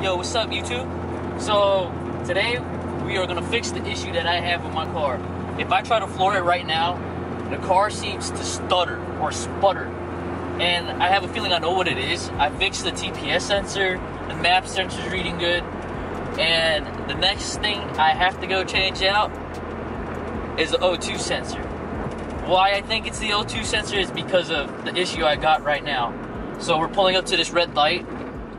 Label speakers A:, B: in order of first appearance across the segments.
A: Yo, what's up, YouTube? So today we are gonna fix the issue that I have with my car. If I try to floor it right now, the car seems to stutter or sputter, and I have a feeling I know what it is. I fixed the TPS sensor, the map sensor is reading good, and the next thing I have to go change out is the O2 sensor. Why I think it's the O2 sensor is because of the issue I got right now. So we're pulling up to this red light,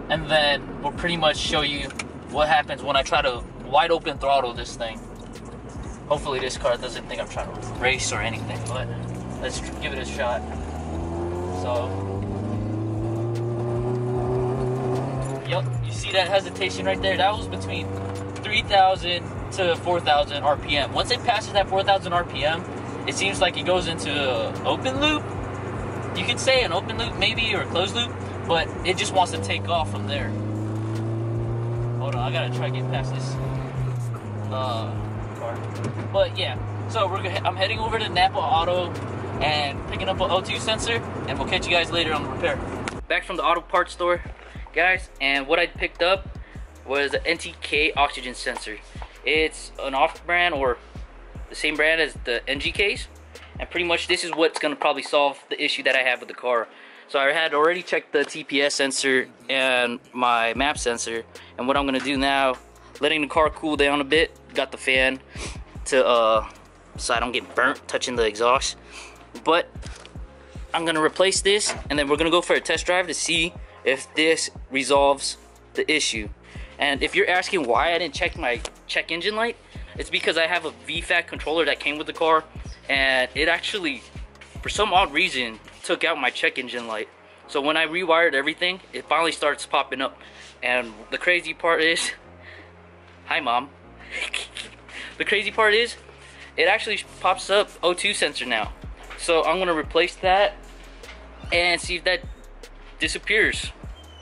A: and then we'll pretty much show you what happens when I try to wide open throttle this thing. Hopefully this car doesn't think I'm trying to race or anything, but let's give it a shot. So, yep, you see that hesitation right there? That was between 3,000 to 4,000 RPM. Once it passes that 4,000 RPM, it seems like it goes into an open loop. You could say an open loop maybe, or a closed loop, but it just wants to take off from there. Hold on, I gotta try to get past this car. But yeah, so I'm heading over to Napa Auto and picking up an O2 sensor, and we'll catch you guys later on the repair. Back from the auto parts store, guys, and what I picked up was the NTK oxygen sensor. It's an off-brand or the same brand as the NGKs, and pretty much this is what's gonna probably solve the issue that I have with the car. So I had already checked the TPS sensor and my map sensor, and what I'm gonna do now, letting the car cool down a bit, got the fan to so I don't get burnt touching the exhaust. But I'm gonna replace this, and then we're gonna go for a test drive to see if this resolves the issue. And if you're asking why I didn't check my check engine light, it's because I have a VFAT controller that came with the car, and it actually, for some odd reason, took out my check engine light. So when I rewired everything, it finally starts popping up. And the crazy part is, hi mom. The crazy part is, it actually pops up O2 sensor now. So I'm gonna replace that and see if that disappears.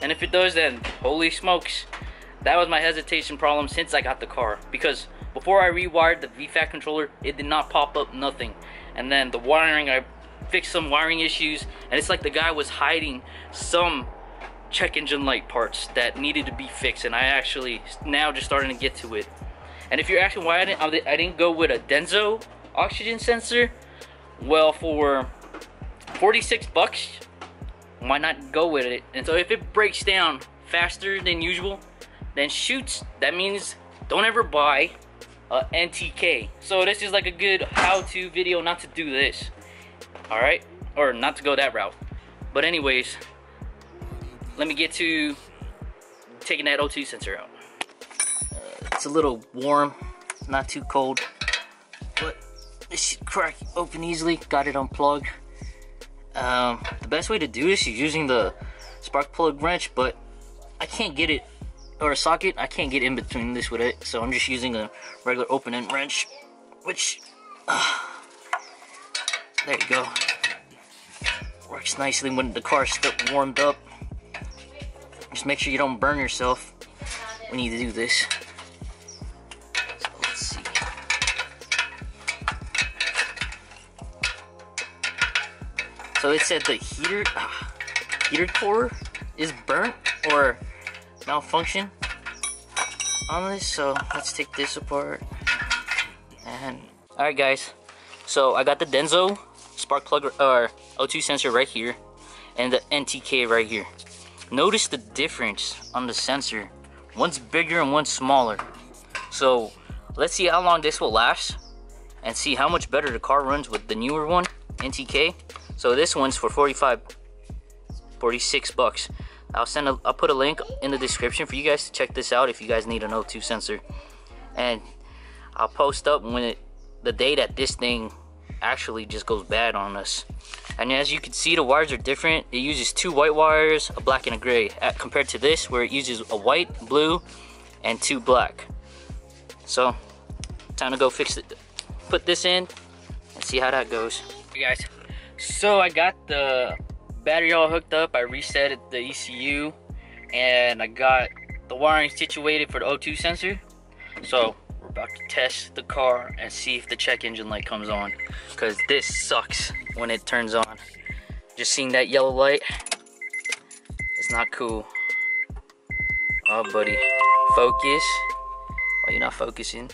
A: And if it does, then holy smokes, that was my hesitation problem since I got the car. Because before I rewired the VFAT controller, it did not pop up nothing. And then the wiring, I fixed some wiring issues, and it's like the guy was hiding some check engine light parts that needed to be fixed, and I actually now just starting to get to it. And if you're asking why I didn't go with a Denso oxygen sensor, well, for 46 bucks, why not go with it? And so if it breaks down faster than usual, then shoots, that means don't ever buy a NTK. So this is like a good how-to video not to do this. Alright, or not to go that route. But anyways, let me get to taking that O2 sensor out. It's a little warm, not too cold, but this should crack open easily. Got it unplugged. The best way to do this is using the spark plug wrench, but I can't get it, or a socket, I can't get in between this with it, so I'm just using a regular open end wrench, which there you go. Works nicely when the car's still warmed up. Just make sure you don't burn yourself when you do this. So let's see. So it said the heater core is burnt or malfunction on this. So let's take this apart. And alright guys, so I got the Denso spark plug or O2 sensor right here, and the NTK right here. Notice the difference on the sensor. One's bigger and one's smaller. So let's see how long this will last and see how much better the car runs with the newer one, NTK. So this one's for 46 bucks. I'll put a link in the description for you guys to check this out if you guys need an O2 sensor. And I'll post up when the day that this thing actually just goes bad on us. And as you can see, the wires are different. It uses 2 white wires, a black and a gray, compared to this where it uses a white, blue, and 2 black. So time to go fix it, put this in and see how that goes. Hey guys, so I got the battery all hooked up. I reset the ECU, and I got the wiring situated for the O2 sensor. So we're about to test the car and see if the check engine light comes on, because this sucks when it turns on. Just seeing that yellow light, it's not cool. Oh, buddy. Focus. Oh, you're not focusing.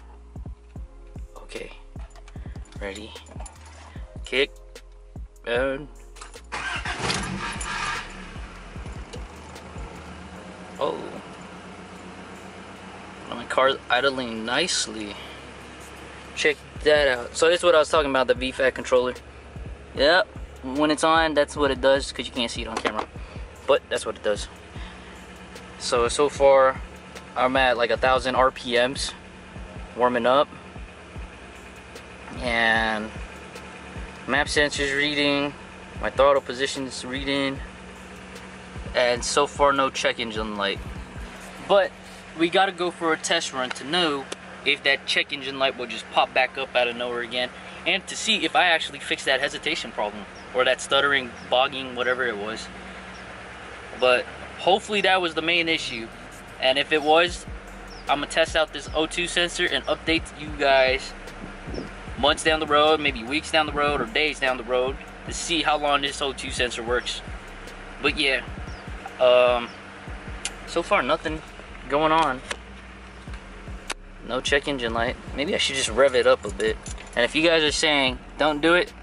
A: Okay. Ready. Kick. Burn. Oh. My car's idling nicely. Check that out. So this is what I was talking about, the VFAT controller. Yep. When it's on, that's what it does, because you can't see it on camera. But that's what it does. So far, I'm at like 1,000 RPMs. Warming up. And map sensor's reading. My throttle position is reading. And so far, no check engine light. But we gotta go for a test run to know if that check engine light will just pop back up out of nowhere again, and to see if I actually fixed that hesitation problem or that stuttering, bogging, whatever it was. But hopefully that was the main issue, and if it was, I'm gonna test out this O2 sensor and update you guys months down the road, maybe weeks down the road or days down the road, to see how long this O2 sensor works. But yeah, so far nothing going on. No check engine light. Maybe I should just rev it up a bit. And if you guys are saying don't do it,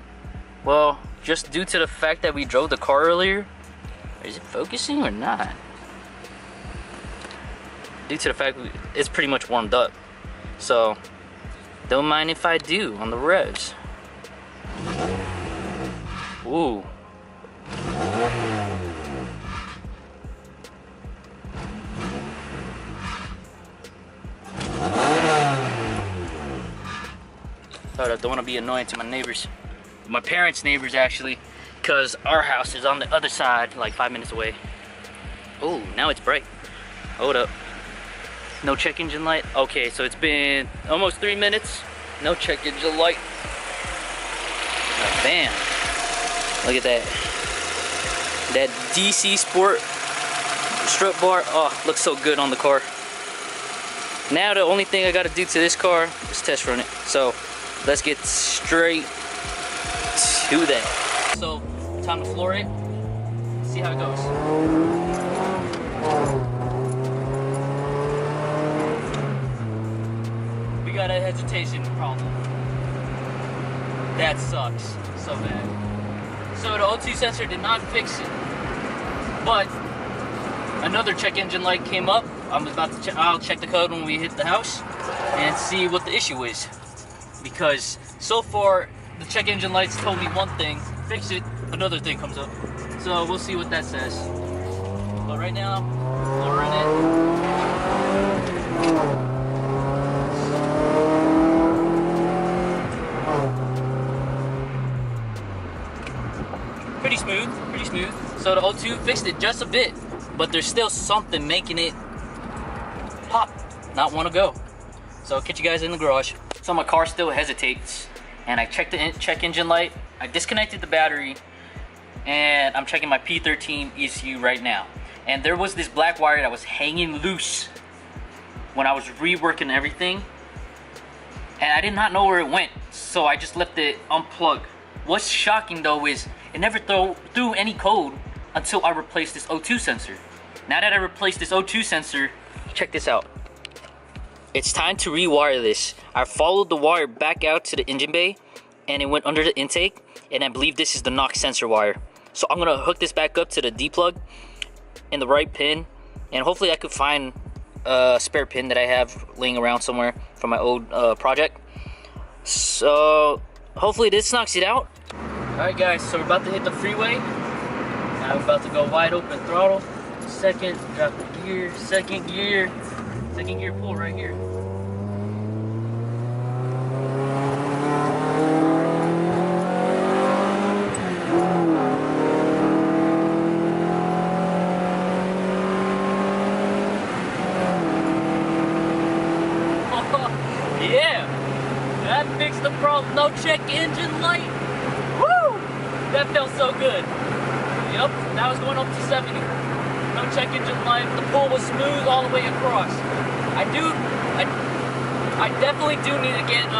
A: well, just due to the fact that we drove the car earlier, is it focusing or not? Due to the fact it's pretty much warmed up, so don't mind if I do on the revs. Ooh. I don't want to be annoying to my neighbors. My parents' neighbors, actually, because our house is on the other side, like 5 minutes away. Oh, now it's bright. Hold up. No check engine light? Okay, so it's been almost 3 minutes. No check engine light. Oh, bam. Look at that. That DC Sport strut bar. Oh, looks so good on the car. Now the only thing I got to do to this car is test run it. So let's get straight to that. So, time to floor it. See how it goes. We got a hesitation problem. That sucks so bad. So the O2 sensor did not fix it, but another check engine light came up. I'm about to check. I'll check the code when we hit the house and see what the issue is. Because so far, the check engine lights told me one thing, fix it, another thing comes up. So we'll see what that says. But right now, we're in it. Pretty smooth. So the O2 fixed it just a bit, but there's still something making it pop, not want to go. So I'll catch you guys in the garage. So my car still hesitates, and I checked the check engine light, I disconnected the battery, and I'm checking my P13 ECU right now. And there was this black wire that was hanging loose when I was reworking everything, and I did not know where it went, so I just left it unplugged. What's shocking though is it never threw any code until I replaced this O2 sensor. Now that I replaced this O2 sensor, check this out. It's time to rewire this. I followed the wire back out to the engine bay, and it went under the intake, and I believe this is the NOx sensor wire. So I'm gonna hook this back up to the D plug in the right pin, and hopefully I could find a spare pin that I have laying around somewhere from my old project. So hopefully this knocks it out. Alright guys, so we're about to hit the freeway. Now we're about to go wide open throttle. Second, drop the gear, second gear pull right here. Yeah, that fixed the problem. No check engine light. Woo! That felt so good. Yep, that was going up to 70. No check engine light. The pull was smooth all the way across. I definitely do need to get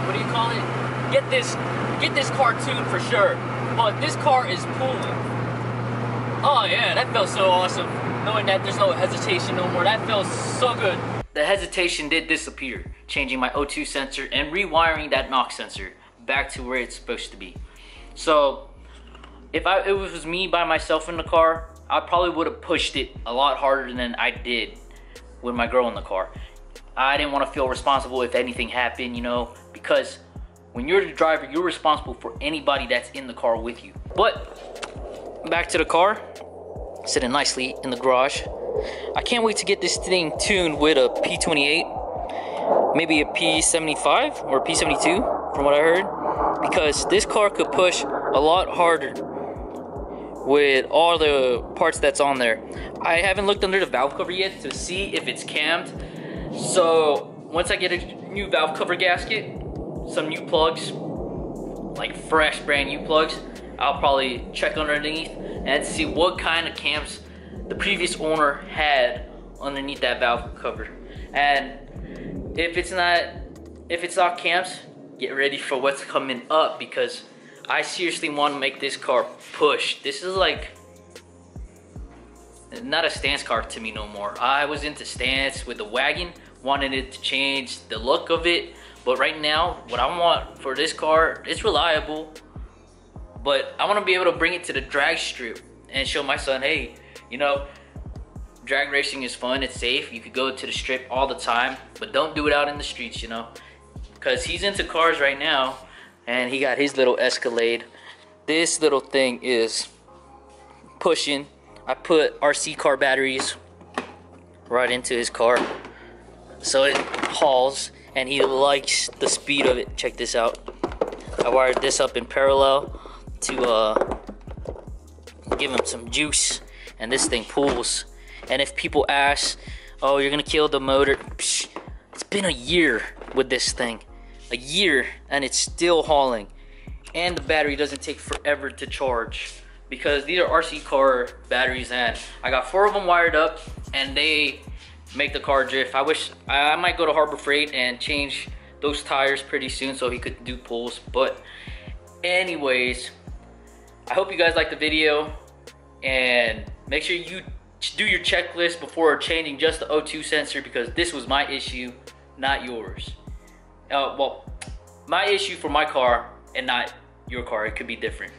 A: what do you call it? Get this car tuned for sure. But this car is pulling. Oh yeah, that felt so awesome. knowing that there's no hesitation no more. That feels so good. The hesitation did disappear, changing my O2 sensor and rewiring that NOx sensor back to where it's supposed to be. So if it was me by myself in the car, I probably would have pushed it a lot harder than I did with my girl in the car. I didn't want to feel responsible if anything happened, you know, because when you're the driver, you're responsible for anybody that's in the car with you. But back to the car, sitting nicely in the garage. I can't wait to get this thing tuned with a P28, maybe a P75 or a P72 from what I heard, because this car could push a lot harder with all the parts that's on there. I haven't looked under the valve cover yet to see if it's cammed. So once I get a new valve cover gasket, some new plugs, like fresh brand new plugs, I'll probably check underneath and see what kind of cams the previous owner had underneath that valve cover. And if it's not cams, get ready for what's coming up, because I seriously want to make this car push. This is like not a stance car to me no more. I was into stance with the wagon, wanted it to change the look of it, but right now what I want for this car, it's reliable, but I want to be able to bring it to the drag strip and show my son, hey, you know, drag racing is fun, it's safe, you could go to the strip all the time, but don't do it out in the streets, you know, because he's into cars right now. And he got his little Escalade. This little thing is pushing. I put RC car batteries right into his car, so it hauls, and he likes the speed of it. Check this out. I wired this up in parallel to give him some juice, and this thing pulls. And if people ask, oh, you're gonna kill the motor, psh, it's been a year with this thing. A year, and it's still hauling, and the battery doesn't take forever to charge, because these are RC car batteries, and I got 4 of them wired up, and they make the car drift. I might go to Harbor Freight and change those tires pretty soon so he could do pulls. But anyways, I hope you guys liked the video, and make sure you do your checklist before changing just the O2 sensor, because this was my issue, not yours. Well, my issue for my car and not your car. It could be different.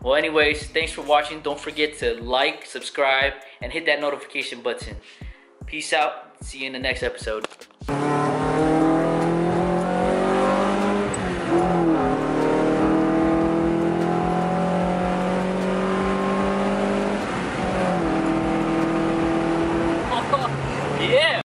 A: Well, anyways, thanks for watching. Don't forget to like, subscribe, and hit that notification button. Peace out. See you in the next episode.